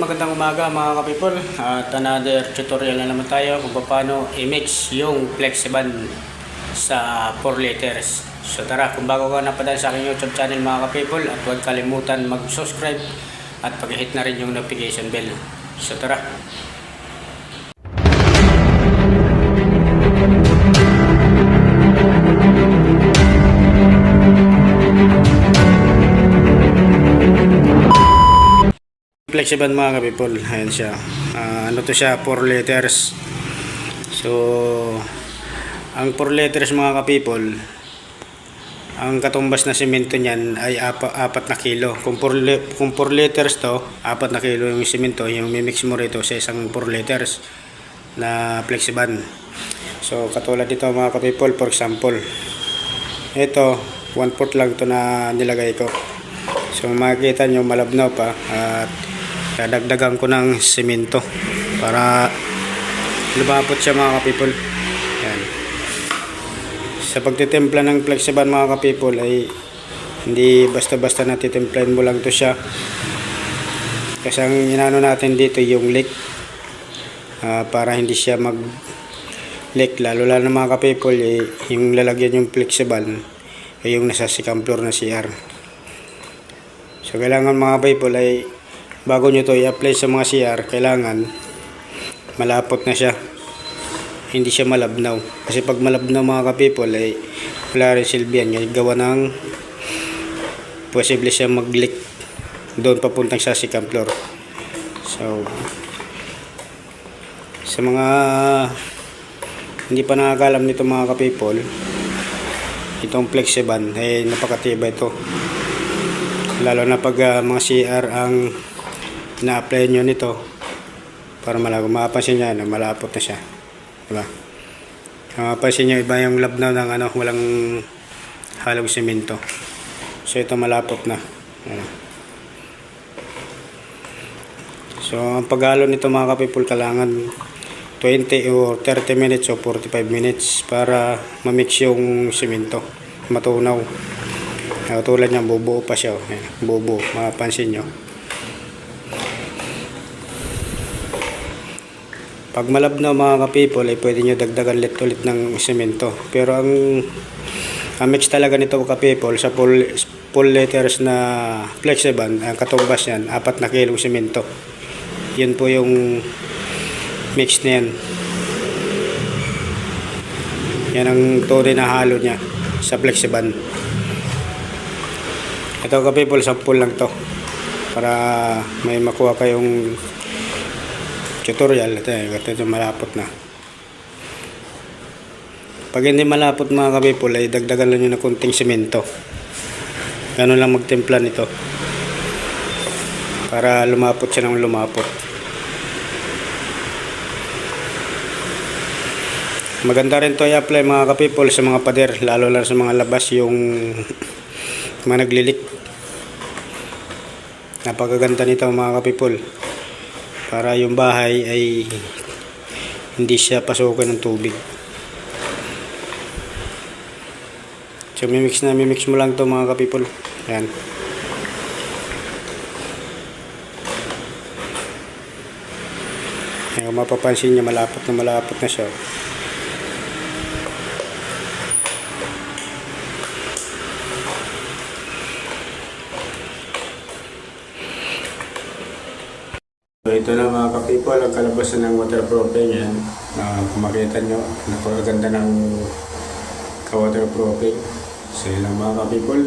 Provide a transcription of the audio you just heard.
Magandang umaga mga ka-people at another tutorial na naman tayo kung paano i-mix yung Flexiban sa 4 liters. So tara, kung bago ka napadaan sa aking YouTube channel mga ka-people, at huwag kalimutan mag-subscribe at pag-hit na rin yung notification bell. So tara. Flexiban mga ka-people, ayan siya. Ano to siya, 4 liters. So ang 4 liters mga ka-people, ang katumbas na simento niyan ay 4 na kilo. Kung 4 liters to, 4 na kilo yung simento, yung mimix mo rito sa isang 4 liters na Flexiban. So katulad dito mga ka-people, for example, ito 1/4 lang to na nilagay ko. So makikita nyo malabnaw pa at dadagdagan ko ng simento para lumapot siya mga ka-people. Yan. Sa pagtitimpla ng Flexiban mga ka-people ay hindi basta-basta natitimplahin mo lang to siya, kasi ang inano natin dito yung leak, para hindi siya mag leak, lalo na mga ka-people yung lalagyan yung Flexiban ay yung nasa second floor na CR. So kailangan mga ka-people ay bago nyo to i-apply sa mga CR, kailangan malapot na siya, hindi siya malabnaw. Kasi pag malabnaw mga ka-people ay wala rin silbihan, gawa ng posible siya mag-leak doon papuntang sa second floor. So sa mga hindi pa nakakalam nito mga ka-people, itong Flexiban ay napakatibay ito, lalo na pag mga CR ang na-apply nyo nito, para mapapansin nyo na malapot na siya, diba? Mapapansin nyo iba yung labnaw ng walang halong simento. So ito malapot na. So ang paghalo nito mga ka-people, kailangan 20 or 30 minutes o 45 minutes para ma-mix yung simento, matunaw. Tulad niya, bubuo pa siya. Bubuo, mapapansin nyo. Pag malabnaw mga ka-people ay pwede nyo dagdagan ulit ng simento. Pero ang mix talaga nito ka-people sa full liters na Flexiban, ang katumbas yan 4 na kilong simento. Yun po yung mix na yan. Yan ang tunay na halo nya sa Flexiban. Ito ka-people, sample lang to para may makuha kayong tutorial. Ito malapot na. Pag hindi malapot mga ka-people ay dagdagan lang nyo na kunting simento. Ganun lang magtimpla nito para lumapot siya ng lumapot. Maganda rin to i-apply mga ka-people sa mga pader, lalo lang sa mga labas yung mga naglilik. Napakaganda nito mga ka-people, para yung bahay ay hindi siya pasukan ng tubig. So mimix mo lang to mga ka-people. Ayan. Kung mapapansin niya, malapot na siya. So ito na mga ka-people, ang kalabasan ng waterproofing yan. Kung makita nyo, napakaganda ng ka-waterproofing. So yun lang mga ka-people.